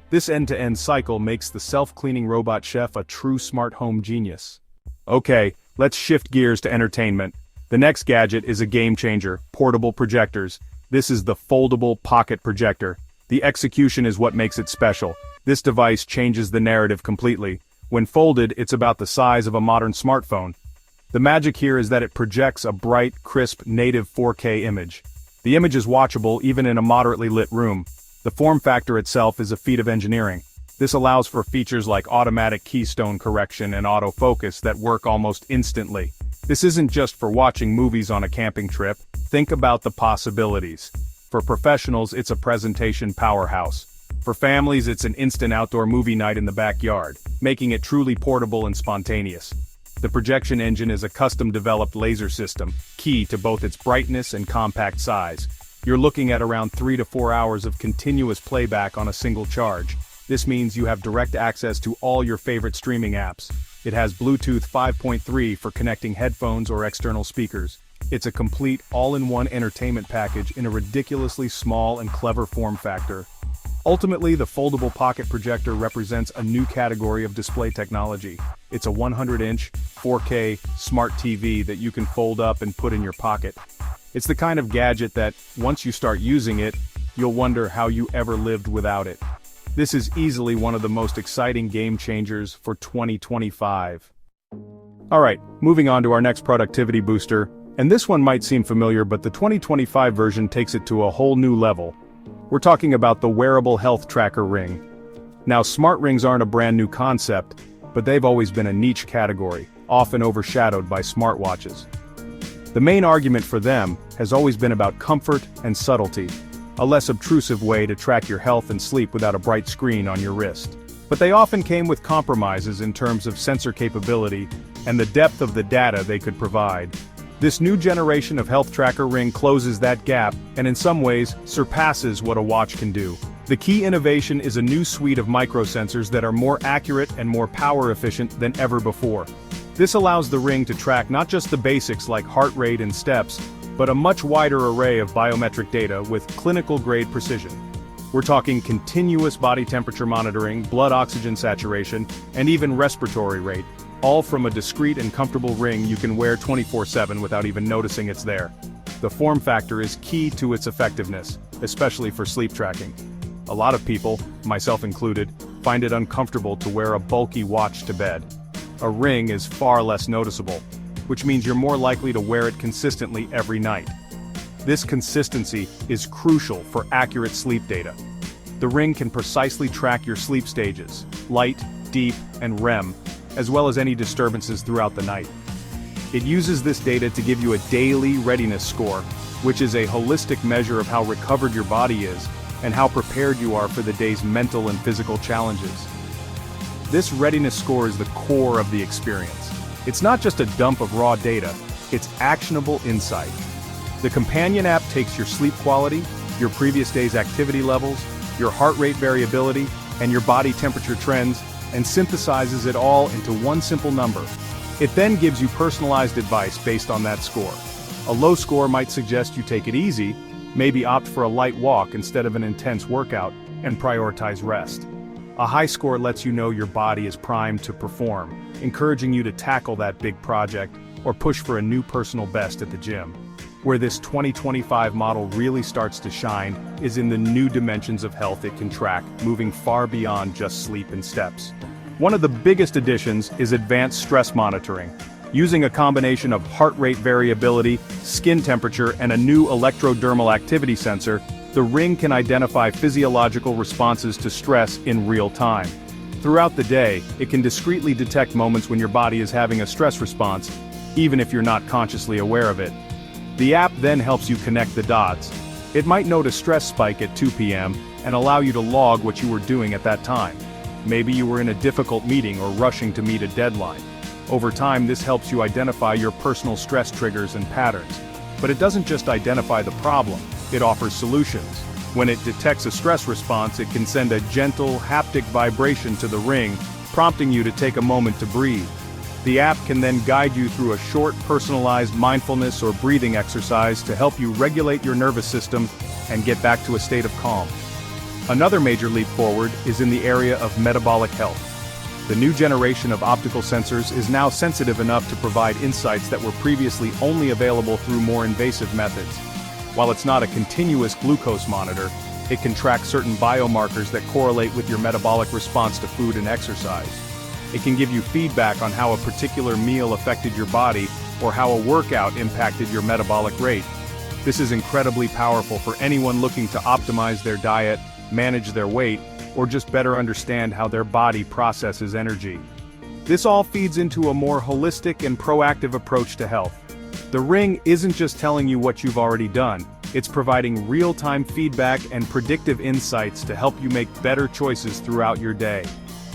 This end-to-end cycle makes the self-cleaning robot chef a true smart home genius. Okay, let's shift gears to entertainment. The next gadget is a game changer, portable projectors. This is the foldable pocket projector. The execution is what makes it special. This device changes the narrative completely. When folded, it's about the size of a modern smartphone. The magic here is that it projects a bright, crisp, native 4K image. The image is watchable even in a moderately lit room. The form factor itself is a feat of engineering. This allows for features like automatic keystone correction and autofocus that work almost instantly. This isn't just for watching movies on a camping trip. Think about the possibilities. For professionals, it's a presentation powerhouse. For families, it's an instant outdoor movie night in the backyard, making it truly portable and spontaneous. The projection engine is a custom-developed laser system, key to both its brightness and compact size. You're looking at around 3 to 4 hours of continuous playback on a single charge. This means you have direct access to all your favorite streaming apps. It has Bluetooth 5.3 for connecting headphones or external speakers. It's a complete, all-in-one entertainment package in a ridiculously small and clever form factor. Ultimately, the foldable pocket projector represents a new category of display technology. It's a 100-inch, 4K, smart TV that you can fold up and put in your pocket. It's the kind of gadget that, once you start using it, you'll wonder how you ever lived without it. This is easily one of the most exciting game changers for 2025. Alright, moving on to our next productivity booster, and this one might seem familiar, but the 2025 version takes it to a whole new level. We're talking about the wearable health tracker ring. Now, smart rings aren't a brand new concept, but they've always been a niche category, often overshadowed by smartwatches. The main argument for them has always been about comfort and subtlety, a less obtrusive way to track your health and sleep without a bright screen on your wrist. But they often came with compromises in terms of sensor capability and the depth of the data they could provide. This new generation of health tracker ring closes that gap and in some ways surpasses what a watch can do. The key innovation is a new suite of microsensors that are more accurate and more power efficient than ever before. This allows the ring to track not just the basics like heart rate and steps, but a much wider array of biometric data with clinical-grade precision. We're talking continuous body temperature monitoring, blood oxygen saturation, and even respiratory rate, all from a discreet and comfortable ring you can wear 24/7 without even noticing it's there. The form factor is key to its effectiveness, especially for sleep tracking. A lot of people, myself included, find it uncomfortable to wear a bulky watch to bed. A ring is far less noticeable, which means you're more likely to wear it consistently every night. This consistency is crucial for accurate sleep data. The ring can precisely track your sleep stages, light, deep, and REM, as well as any disturbances throughout the night. It uses this data to give you a daily readiness score, which is a holistic measure of how recovered your body is and how prepared you are for the day's mental and physical challenges. This readiness score is the core of the experience. It's not just a dump of raw data, it's actionable insight. The companion app takes your sleep quality, your previous day's activity levels, your heart rate variability, and your body temperature trends, and synthesizes it all into one simple number. It then gives you personalized advice based on that score. A low score might suggest you take it easy, maybe opt for a light walk instead of an intense workout, and prioritize rest. A high score lets you know your body is primed to perform, encouraging you to tackle that big project or push for a new personal best at the gym. Where this 2025 model really starts to shine is in the new dimensions of health it can track, moving far beyond just sleep and steps. One of the biggest additions is advanced stress monitoring. Using a combination of heart rate variability, skin temperature, and a new electrodermal activity sensor, the ring can identify physiological responses to stress in real time. Throughout the day, it can discreetly detect moments when your body is having a stress response, even if you're not consciously aware of it. The app then helps you connect the dots. It might note a stress spike at 2 p.m. and allow you to log what you were doing at that time. Maybe you were in a difficult meeting or rushing to meet a deadline. Over time, this helps you identify your personal stress triggers and patterns. But it doesn't just identify the problem, it offers solutions. When it detects a stress response, it can send a gentle, haptic vibration to the ring, prompting you to take a moment to breathe. The app can then guide you through a short, personalized mindfulness or breathing exercise to help you regulate your nervous system and get back to a state of calm. Another major leap forward is in the area of metabolic health. The new generation of optical sensors is now sensitive enough to provide insights that were previously only available through more invasive methods. While it's not a continuous glucose monitor, it can track certain biomarkers that correlate with your metabolic response to food and exercise. It can give you feedback on how a particular meal affected your body or how a workout impacted your metabolic rate. This is incredibly powerful for anyone looking to optimize their diet, manage their weight, or just better understand how their body processes energy. This all feeds into a more holistic and proactive approach to health. The Ring isn't just telling you what you've already done, it's providing real-time feedback and predictive insights to help you make better choices throughout your day.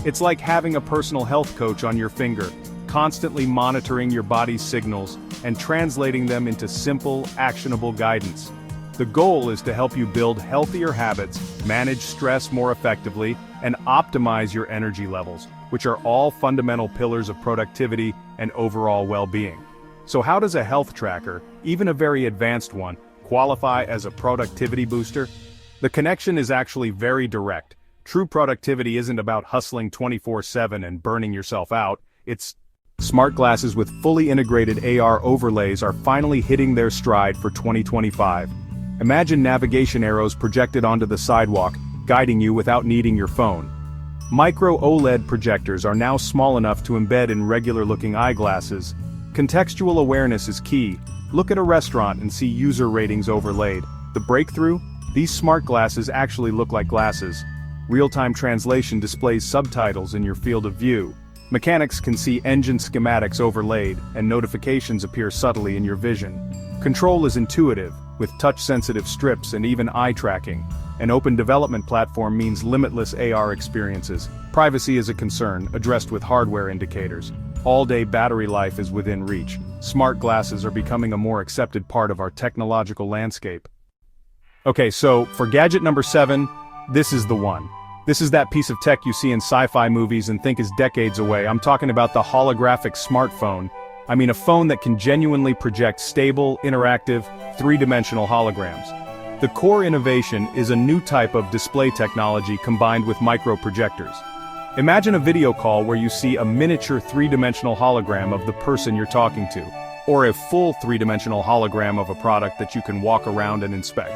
It's like having a personal health coach on your finger, constantly monitoring your body's signals and translating them into simple, actionable guidance. The goal is to help you build healthier habits, manage stress more effectively, and optimize your energy levels, which are all fundamental pillars of productivity and overall well-being. So how does a health tracker, even a very advanced one, qualify as a productivity booster? The connection is actually very direct. True productivity isn't about hustling 24/7 and burning yourself out, it's smart glasses with fully integrated AR overlays are finally hitting their stride for 2025. Imagine navigation arrows projected onto the sidewalk, guiding you without needing your phone. Micro OLED projectors are now small enough to embed in regular-looking eyeglasses. Contextual awareness is key. Look at a restaurant and see user ratings overlaid. The breakthrough? These smart glasses actually look like glasses. Real-time translation displays subtitles in your field of view. Mechanics can see engine schematics overlaid, and notifications appear subtly in your vision. Control is intuitive, with touch-sensitive strips and even eye tracking. An open development platform means limitless AR experiences. Privacy is a concern, addressed with hardware indicators. All-day battery life is within reach. Smart glasses are becoming a more accepted part of our technological landscape. Okay, so for gadget number 7, this is the one. This is that piece of tech you see in sci-fi movies and think is decades away. I'm talking about the holographic smartphone. I mean, a phone that can genuinely project stable, interactive, three-dimensional holograms. The core innovation is a new type of display technology combined with micro-projectors. Imagine a video call where you see a miniature three-dimensional hologram of the person you're talking to, or a full three-dimensional hologram of a product that you can walk around and inspect.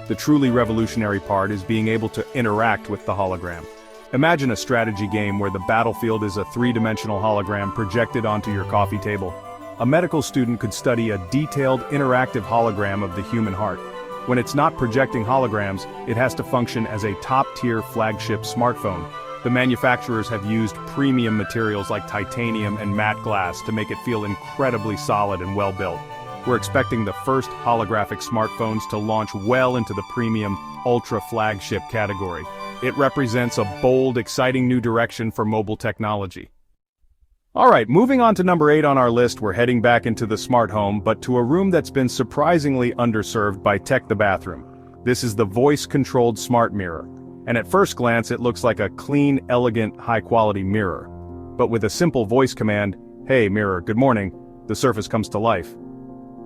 The truly revolutionary part is being able to interact with the hologram. Imagine a strategy game where the battlefield is a three-dimensional hologram projected onto your coffee table. A medical student could study a detailed, interactive hologram of the human heart. When it's not projecting holograms, it has to function as a top-tier flagship smartphone. The manufacturers have used premium materials like titanium and matte glass to make it feel incredibly solid and well-built. We're expecting the first holographic smartphones to launch well into the premium, ultra-flagship category. It represents a bold, exciting new direction for mobile technology. Alright, moving on to number 8 on our list, we're heading back into the smart home, but to a room that's been surprisingly underserved by Tech the Bathroom. This is the voice-controlled smart mirror. And at first glance it looks like a clean, elegant, high-quality mirror. But with a simple voice command, "Hey mirror, good morning," the surface comes to life.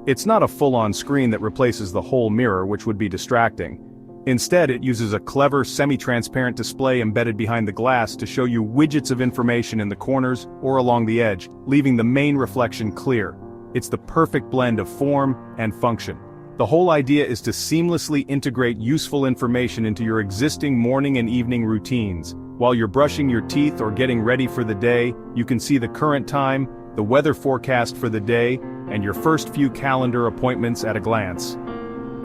It's not a full-on screen that replaces the whole mirror, which would be distracting. Instead, it uses a clever semi-transparent display embedded behind the glass to show you widgets of information in the corners or along the edge, leaving the main reflection clear. It's the perfect blend of form and function. The whole idea is to seamlessly integrate useful information into your existing morning and evening routines. While you're brushing your teeth or getting ready for the day, you can see the current time, the weather forecast for the day, and your first few calendar appointments at a glance.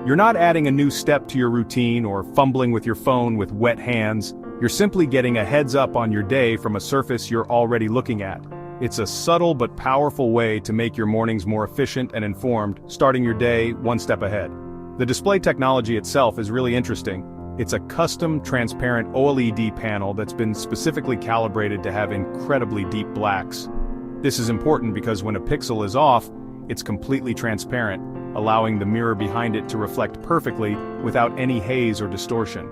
You're not adding a new step to your routine or fumbling with your phone with wet hands. You're simply getting a heads up on your day from a surface you're already looking at. It's a subtle but powerful way to make your mornings more efficient and informed, starting your day one step ahead. The display technology itself is really interesting. It's a custom, transparent OLED panel that's been specifically calibrated to have incredibly deep blacks. This is important because when a pixel is off, it's completely transparent, allowing the mirror behind it to reflect perfectly without any haze or distortion.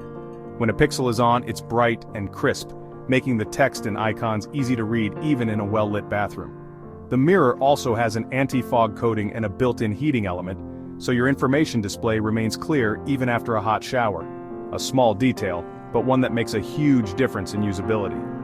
When a pixel is on, it's bright and crisp, making the text and icons easy to read even in a well-lit bathroom. The mirror also has an anti-fog coating and a built-in heating element, so your information display remains clear even after a hot shower. A small detail, but one that makes a huge difference in usability.